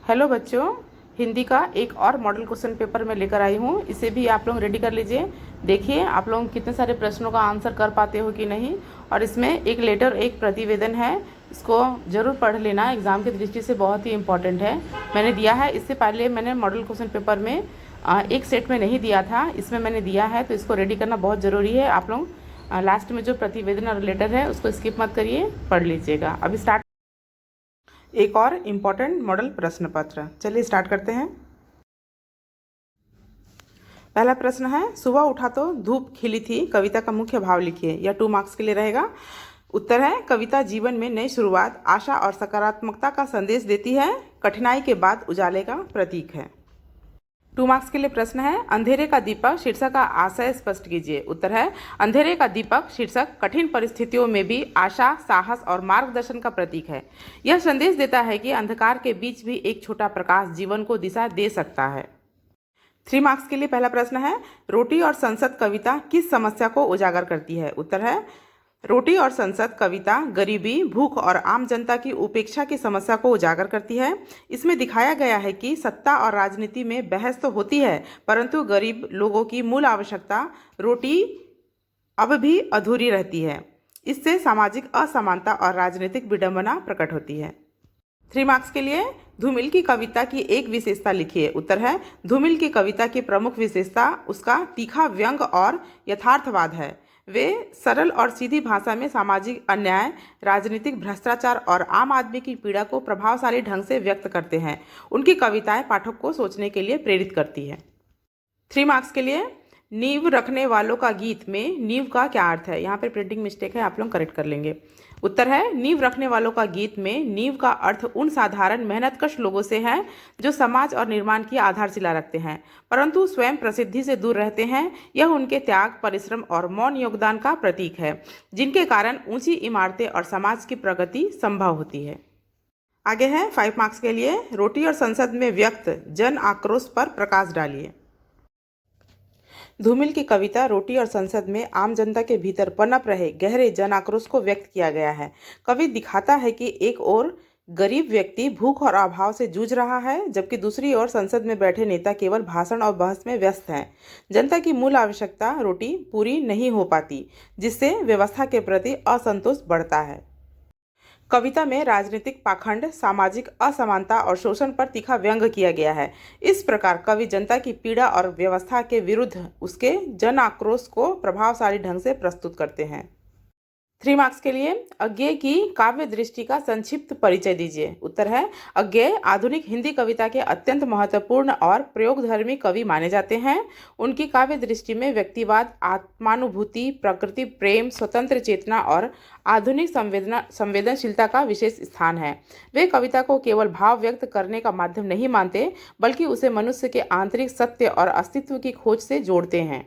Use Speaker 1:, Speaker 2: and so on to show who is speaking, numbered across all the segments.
Speaker 1: Hello बच्चों, हिंदी का एक और मॉडल क्वेश्चन पेपर मैं लेकर आई हूँ। इसे भी आप लोग रेडी कर लीजिए। देखिए आप लोग कितने सारे प्रश्नों का आंसर कर पाते हो कि नहीं। और इसमें एक लेटर एक प्रतिवेदन है, इसको ज़रूर पढ़ लेना, एग्ज़ाम की दृष्टि से बहुत ही इंपॉर्टेंट है। मैंने दिया है, इससे पहले मैंने मॉडल क्वेश्चन पेपर में एक सेट में नहीं दिया था, इसमें मैंने दिया है, तो इसको रेडी करना बहुत ज़रूरी है। आप लोग लास्ट में जो प्रतिवेदन और लेटर है उसको स्किप मत करिए, पढ़ लीजिएगा। अभी स्टार्ट एक और इम्पॉर्टेंट मॉडल प्रश्न पत्र, चलिए स्टार्ट करते हैं। पहला प्रश्न है, सुबह उठा तो धूप खिली थी, कविता का मुख्य भाव लिखिए। यह 2 मार्क्स के लिए रहेगा। उत्तर है, कविता जीवन में नई शुरुआत, आशा और सकारात्मकता का संदेश देती है, कठिनाई के बाद उजाले का प्रतीक है। 2 मार्क्स के लिए प्रश्न है, अंधेरे का दीपक शीर्षक का आशय स्पष्ट कीजिए। उत्तर है, अंधेरे का दीपक शीर्षक कठिन परिस्थितियों में भी आशा, साहस और मार्गदर्शन का प्रतीक है। यह संदेश देता है कि अंधकार के बीच भी एक छोटा प्रकाश जीवन को दिशा दे सकता है। 3 मार्क्स के लिए पहला प्रश्न है, रोटी और संसद कविता किस समस्या को उजागर करती है। उत्तर है, रोटी और संसद कविता गरीबी, भूख और आम जनता की उपेक्षा की समस्या को उजागर करती है। इसमें दिखाया गया है कि सत्ता और राजनीति में बहस तो होती है, परंतु गरीब लोगों की मूल आवश्यकता रोटी अब भी अधूरी रहती है। इससे सामाजिक असमानता और राजनीतिक विडंबना प्रकट होती है। 3 मार्क्स के लिए, धूमिल की कविता की एक विशेषता लिखिए। उत्तर है, धूमिल की कविता की प्रमुख विशेषता उसका तीखा व्यंग और यथार्थवाद है। वे सरल और सीधी भाषा में सामाजिक अन्याय, राजनीतिक भ्रष्टाचार और आम आदमी की पीड़ा को प्रभावशाली ढंग से व्यक्त करते हैं। उनकी कविताएं पाठक को सोचने के लिए प्रेरित करती है। 3 मार्क्स के लिए, नींव रखने वालों का गीत में नींव का क्या अर्थ है। यहाँ पर प्रिंटिंग मिस्टेक है, आप लोग करेक्ट कर लेंगे। उत्तर है, नींव रखने वालों का गीत में नींव का अर्थ उन साधारण मेहनतकश लोगों से है जो समाज और निर्माण की आधारशिला रखते हैं, परंतु स्वयं प्रसिद्धि से दूर रहते हैं। यह उनके त्याग, परिश्रम और मौन योगदान का प्रतीक है, जिनके कारण ऊंची इमारतें और समाज की प्रगति संभव होती है। आगे है 5 मार्क्स के लिए, रोटी और संसद में व्यक्त जन आक्रोश पर प्रकाश डालिए। धूमिल की कविता रोटी और संसद में आम जनता के भीतर पनप रहे गहरे जन आक्रोश को व्यक्त किया गया है। कवि दिखाता है कि एक ओर गरीब व्यक्ति भूख और अभाव से जूझ रहा है, जबकि दूसरी ओर संसद में बैठे नेता केवल भाषण और बहस में व्यस्त हैं। जनता की मूल आवश्यकता रोटी पूरी नहीं हो पाती, जिससे व्यवस्था के प्रति असंतोष बढ़ता है। कविता में राजनीतिक पाखंड, सामाजिक असमानता और शोषण पर तीखा व्यंग किया गया है। इस प्रकार कवि जनता की पीड़ा और व्यवस्था के विरुद्ध उसके जन आक्रोश को प्रभावशाली ढंग से प्रस्तुत करते हैं। 3 मार्क्स के लिए, अज्ञेय की काव्य दृष्टि का संक्षिप्त परिचय दीजिए। उत्तर है, अज्ञेय आधुनिक हिंदी कविता के अत्यंत महत्वपूर्ण और प्रयोगधर्मी कवि माने जाते हैं। उनकी काव्य दृष्टि में व्यक्तिवाद, आत्मानुभूति, प्रकृति प्रेम, स्वतंत्र चेतना और आधुनिक संवेदनशीलता का विशेष स्थान है। वे कविता को केवल भाव व्यक्त करने का माध्यम नहीं मानते, बल्कि उसे मनुष्य के आंतरिक सत्य और अस्तित्व की खोज से जोड़ते हैं।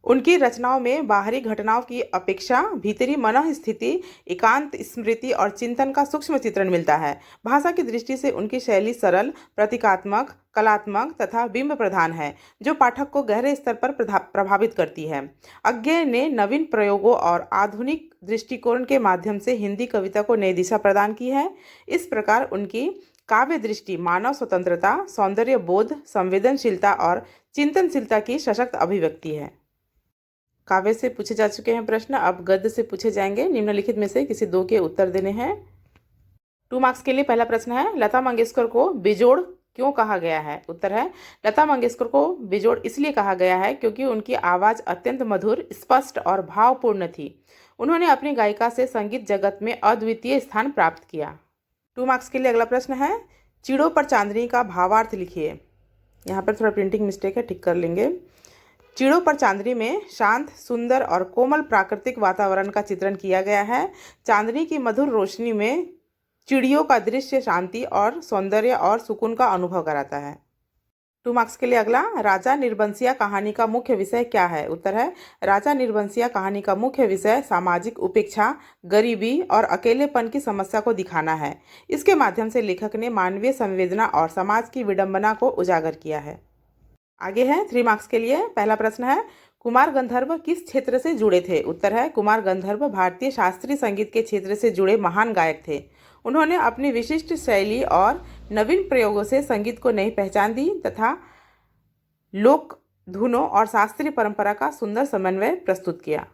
Speaker 1: उनकी रचनाओं में बाहरी घटनाओं की अपेक्षा भीतरी मनः स्थिति, एकांत स्मृति और चिंतन का सूक्ष्म चित्रण मिलता है। भाषा की दृष्टि से उनकी शैली सरल, प्रतीकात्मक, कलात्मक तथा बिंब प्रधान है, जो पाठक को गहरे स्तर पर प्रभावित करती है। अज्ञेय ने नवीन प्रयोगों और आधुनिक दृष्टिकोण के माध्यम से हिंदी कविता को नई दिशा प्रदान की है। इस प्रकार उनकी काव्य दृष्टि मानव स्वतंत्रता, सौंदर्य बोध, संवेदनशीलता और चिंतनशीलता की सशक्त अभिव्यक्ति है। काव्य से पूछे जा चुके हैं प्रश्न, अब गद्य से पूछे जाएंगे। निम्नलिखित में से किसी 2 के उत्तर देने हैं। 2 मार्क्स के लिए पहला प्रश्न है, लता मंगेशकर को बेजोड़ क्यों कहा गया है। उत्तर है, लता मंगेशकर को बेजोड़ इसलिए कहा गया है क्योंकि उनकी आवाज़ अत्यंत मधुर, स्पष्ट और भावपूर्ण थी। उन्होंने अपनी गायिका से संगीत जगत में अद्वितीय स्थान प्राप्त किया। 2 मार्क्स के लिए अगला प्रश्न है, चिड़ों पर चांदनी का भावार्थ लिखिए। यहाँ पर थोड़ा प्रिंटिंग मिस्टेक है, ठीक कर लेंगे। चिड़ों पर चांदनी में शांत, सुंदर और कोमल प्राकृतिक वातावरण का चित्रण किया गया है। चांदनी की मधुर रोशनी में चिड़ियों का दृश्य शांति और सौंदर्य और सुकून का अनुभव कराता है। 2 मार्क्स के लिए अगला, राजा निर्बंसिया कहानी का मुख्य विषय क्या है। उत्तर है, राजा निर्बंसिया कहानी का मुख्य विषय सामाजिक उपेक्षा, गरीबी और अकेलेपन की समस्या को दिखाना है। इसके माध्यम से लेखक ने मानवीय संवेदना और समाज की विडंबना को उजागर किया है। आगे है 3 मार्क्स के लिए। पहला प्रश्न है, कुमार गंधर्व किस क्षेत्र से जुड़े थे? उत्तर है, कुमार गंधर्व भारतीय शास्त्रीय संगीत के क्षेत्र से जुड़े महान गायक थे। उन्होंने अपनी विशिष्ट शैली और नवीन प्रयोगों से संगीत को नई पहचान दी तथा लोक धुनों और शास्त्रीय परंपरा का सुंदर समन्वय प्रस्तुत किया।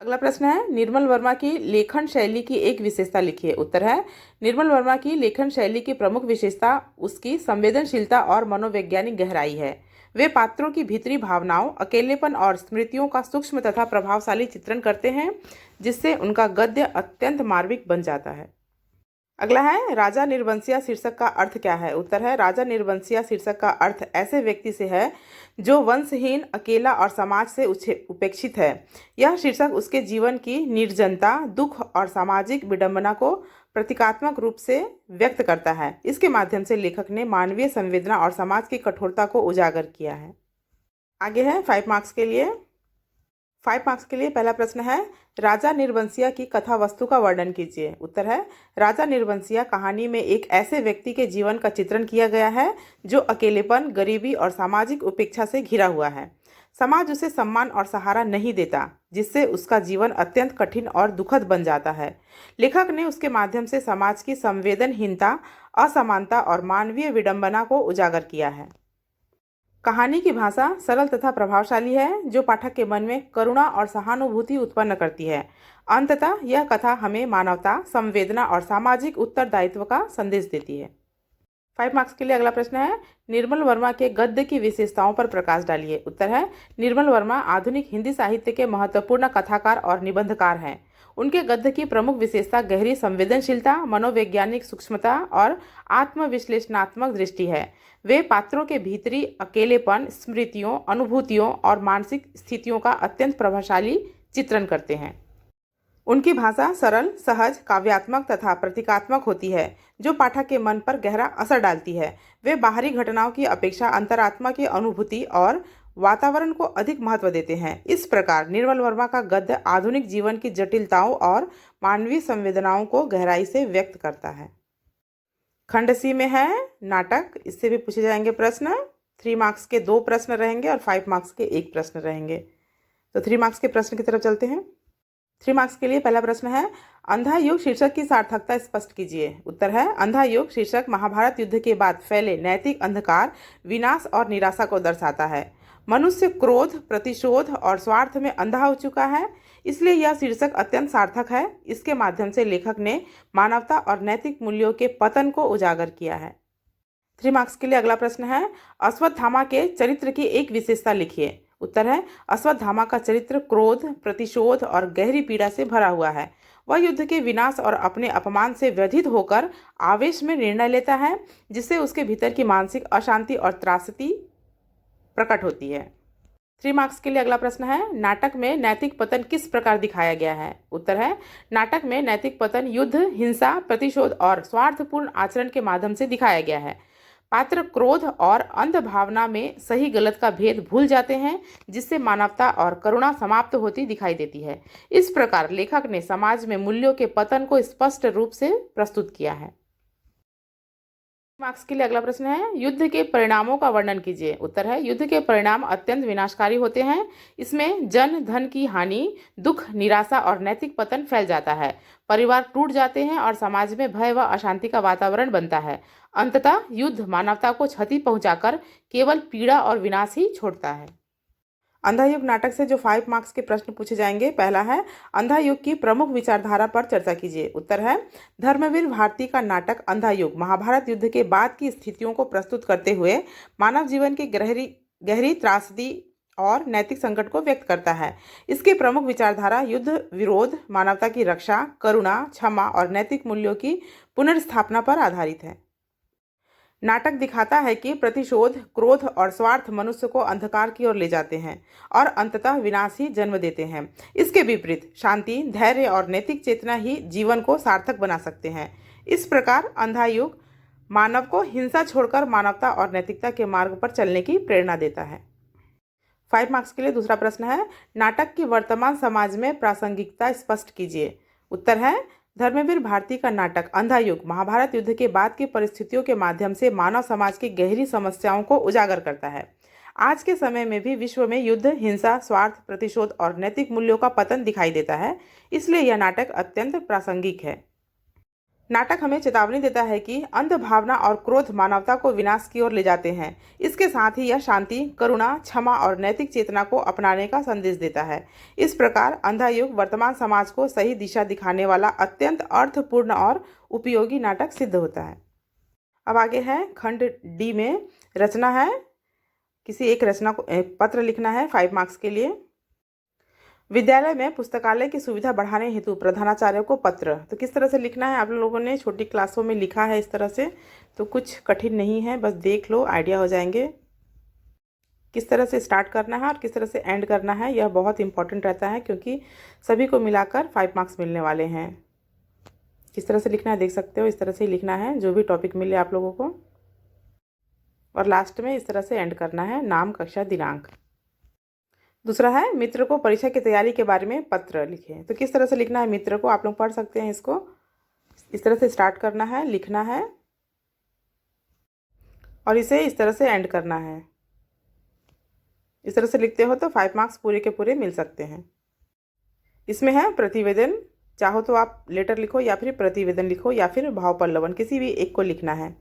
Speaker 1: अगला प्रश्न है, निर्मल वर्मा की लेखन शैली की एक विशेषता लिखिए। उत्तर है, निर्मल वर्मा की लेखन शैली की प्रमुख विशेषता उसकी संवेदनशीलता और मनोवैज्ञानिक गहराई है। वे पात्रों की भीतरी भावनाओं, अकेलेपन और स्मृतियों का सूक्ष्म तथा प्रभावशाली चित्रण करते हैं, जिससे उनका गद्य अत्यंत मार्मिक बन जाता है। अगला है, राजा निर्वंशिया शीर्षक का अर्थ क्या है? उत्तर है, राजा निर्वंशिया शीर्षक का अर्थ ऐसे व्यक्ति से है जो वंशहीन, अकेला और समाज से उपेक्षित है। यह शीर्षक उसके जीवन की निर्जनता, दुख और सामाजिक विडंबना को प्रतीकात्मक रूप से व्यक्त करता है। इसके माध्यम से लेखक ने मानवीय संवेदना और समाज की कठोरता को उजागर किया है। आगे है 5 मार्क्स के लिए। 5 मार्क्स के लिए पहला प्रश्न है, राजा निर्वंशिया की कथा वस्तु का वर्णन कीजिए। उत्तर है, राजा निर्वंशिया कहानी में एक ऐसे व्यक्ति के जीवन का चित्रण किया गया है जो अकेलेपन, गरीबी और सामाजिक उपेक्षा से घिरा हुआ है। समाज उसे सम्मान और सहारा नहीं देता, जिससे उसका जीवन अत्यंत कठिन और दुखद बन जाता है। लेखक ने उसके माध्यम से समाज की संवेदनहीनता, असमानता और मानवीय विडंबना को उजागर किया है। कहानी की भाषा सरल तथा प्रभावशाली है, जो पाठक के मन में करुणा और सहानुभूति उत्पन्न करती है। अंततः यह कथा हमें मानवता, संवेदना और सामाजिक उत्तरदायित्व का संदेश देती है। 5 मार्क्स के लिए अगला प्रश्न है, निर्मल वर्मा के गद्य की विशेषताओं पर प्रकाश डालिए। उत्तर है, निर्मल वर्मा आधुनिक हिंदी साहित्य के महत्वपूर्ण कथाकार और निबंधकार हैं। उनके गद्य की प्रमुख विशेषता गहरी संवेदनशीलता, मनोवैज्ञानिक सूक्ष्मता और आत्मविश्लेषणात्मक दृष्टि है। वे पात्रों के भीतरी अकेलेपन, स्मृतियों, अनुभूतियों और मानसिक स्थितियों का अत्यंत प्रभावशाली चित्रण करते हैं। उनकी भाषा सरल, सहज, काव्यात्मक तथा प्रतीकात्मक होती है, जो पाठक के मन पर गहरा असर डालती है। वे बाहरी घटनाओं की अपेक्षा अंतरात्मा की अनुभूति और वातावरण को अधिक महत्व देते हैं। इस प्रकार निर्मल वर्मा का गद्य आधुनिक जीवन की जटिलताओं और मानवीय संवेदनाओं को गहराई से व्यक्त करता है। खंड सी में है नाटक, इससे भी पूछे जाएंगे प्रश्न। 3 मार्क्स के 2 प्रश्न रहेंगे और 5 मार्क्स के 1 प्रश्न रहेंगे। तो 3 मार्क्स के प्रश्न की तरफ चलते हैं। 3 मार्क्स के लिए पहला प्रश्न है, अंधा युग शीर्षक की सार्थकता स्पष्ट कीजिए। उत्तर है, अंधा युग शीर्षक महाभारत युद्ध के बाद फैले नैतिक अंधकार, विनाश और निराशा को दर्शाता है। मनुष्य क्रोध, प्रतिशोध और स्वार्थ में अंधा हो चुका है, इसलिए यह शीर्षक अत्यंत सार्थक है। इसके माध्यम से लेखक ने मानवता और नैतिक मूल्यों के पतन को उजागर किया है। 3 मार्क्स के लिए अगला प्रश्न है, अश्वत्थामा के चरित्र की एक विशेषता लिखिए। उत्तर है, अश्वत्थामा का चरित्र क्रोध, प्रतिशोध और गहरी पीड़ा से भरा हुआ है। वह युद्ध के विनाश और अपने अपमान से व्यथित होकर आवेश में निर्णय लेता है, जिससे उसके भीतर की मानसिक अशांति और त्रासदी प्रकट होती है। 3 मार्क्स के लिए अगला प्रश्न है, नाटक में नैतिक पतन किस प्रकार दिखाया गया है? उत्तर है, नाटक में नैतिक पतन युद्ध, हिंसा, प्रतिशोध और स्वार्थपूर्ण आचरण के माध्यम से दिखाया गया है। पात्र क्रोध और अंध भावना में सही गलत का भेद भूल जाते हैं, जिससे मानवता और करुणा समाप्त होती दिखाई देती है। इस प्रकार लेखक ने समाज में मूल्यों के पतन को स्पष्ट रूप से प्रस्तुत किया है। मार्क्स के लिए अगला प्रश्न है, युद्ध के परिणामों का वर्णन कीजिए। उत्तर है, युद्ध के परिणाम अत्यंत विनाशकारी होते हैं। इसमें जन धन की हानि, दुख, निराशा और नैतिक पतन फैल जाता है। परिवार टूट जाते हैं और समाज में भय व अशांति का वातावरण बनता है। अंततः युद्ध मानवता को क्षति पहुंचाकर केवल पीड़ा और विनाश ही छोड़ता है। अंधा युग नाटक से जो 5 मार्क्स के प्रश्न पूछे जाएंगे, पहला है, अंधा युग की प्रमुख विचारधारा पर चर्चा कीजिए। उत्तर है, धर्मवीर भारती का नाटक अंधा युग महाभारत युद्ध के बाद की स्थितियों को प्रस्तुत करते हुए मानव जीवन की गहरी त्रासदी और नैतिक संकट को व्यक्त करता है। इसकी प्रमुख विचारधारा युद्ध विरोध, मानवता की रक्षा, करुणा, क्षमा और नैतिक मूल्यों की पुनर्स्थापना पर आधारित है। नाटक दिखाता है कि प्रतिशोध, क्रोध और स्वार्थ मनुष्य को अंधकार की ओर ले जाते हैं और अंततः विनाश ही जन्म देते हैं। इसके विपरीत शांति, धैर्य और नैतिक चेतना ही जीवन को सार्थक बना सकते हैं। इस प्रकार अंधा युग मानव को हिंसा छोड़कर मानवता और नैतिकता के मार्ग पर चलने की प्रेरणा देता है। 5 मार्क्स के लिए दूसरा प्रश्न है, नाटक की वर्तमान समाज में प्रासंगिकता स्पष्ट कीजिए। उत्तर है, धर्मवीर भारती का नाटक अंधा युग महाभारत युद्ध के बाद की परिस्थितियों के माध्यम से मानव समाज की गहरी समस्याओं को उजागर करता है। आज के समय में भी विश्व में युद्ध, हिंसा, स्वार्थ, प्रतिशोध और नैतिक मूल्यों का पतन दिखाई देता है, इसलिए यह नाटक अत्यंत प्रासंगिक है। नाटक हमें चेतावनी देता है कि अंध भावना और क्रोध मानवता को विनाश की ओर ले जाते हैं। इसके साथ ही यह शांति, करुणा, क्षमा और नैतिक चेतना को अपनाने का संदेश देता है। इस प्रकार अंधा युग वर्तमान समाज को सही दिशा दिखाने वाला अत्यंत अर्थपूर्ण और उपयोगी नाटक सिद्ध होता है। अब आगे है खंड डी में रचना है। किसी एक रचना को पत्र लिखना है 5 मार्क्स के लिए। विद्यालय में पुस्तकालय की सुविधा बढ़ाने हेतु प्रधानाचार्य को पत्र। तो किस तरह से लिखना है, आप लोगों ने छोटी क्लासों में लिखा है इस तरह से, तो कुछ कठिन नहीं है, बस देख लो, आइडिया हो जाएंगे। किस तरह से स्टार्ट करना है और किस तरह से एंड करना है, यह बहुत इंपॉर्टेंट रहता है क्योंकि सभी को मिलाकर 5 मार्क्स मिलने वाले हैं। किस तरह से लिखना है देख सकते हो, इस तरह से ही लिखना है जो भी टॉपिक मिले आप लोगों को, और लास्ट में इस तरह से एंड करना है, नाम, कक्षा, दिनांक। दूसरा है मित्र को परीक्षा की तैयारी के बारे में पत्र लिखें। तो किस तरह से लिखना है मित्र को, आप लोग पढ़ सकते हैं इसको। इस तरह से स्टार्ट करना है, लिखना है और इसे इस तरह से एंड करना है। इस तरह से लिखते हो तो 5 मार्क्स पूरे के पूरे मिल सकते हैं। इसमें है प्रतिवेदन, चाहो तो आप लेटर लिखो या फिर प्रतिवेदन लिखो या फिर भाव पल्लवन, किसी भी एक को लिखना है।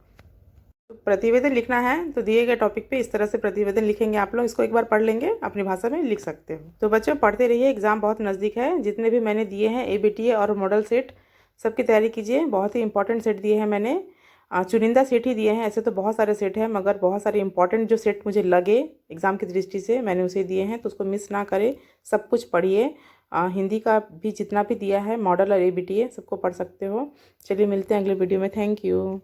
Speaker 1: तो प्रतिवेदन लिखना है तो दिए गए टॉपिक पे इस तरह से प्रतिवेदन लिखेंगे आप लोग। इसको एक बार पढ़ लेंगे, अपनी भाषा में लिख सकते हो। तो बच्चों पढ़ते रहिए, एग्जाम बहुत नज़दीक है। जितने भी मैंने दिए हैं ABTA और मॉडल सेट, सबकी तैयारी कीजिए। बहुत ही इंपॉर्टेंट सेट दिए हैं मैंने, चुनिंदा सेट ही दिए हैं, ऐसे तो बहुत सारे सेट हैं मगर बहुत सारे इंपॉर्टेंट जो सेट मुझे लगे एग्ज़ाम की दृष्टि से मैंने उसे दिए हैं, तो उसको मिस ना करें, सब कुछ पढ़िए। हिंदी का भी जितना भी दिया है मॉडल और ABTA सबको पढ़ सकते हो। चलिए मिलते हैं अगले वीडियो में। Thank you.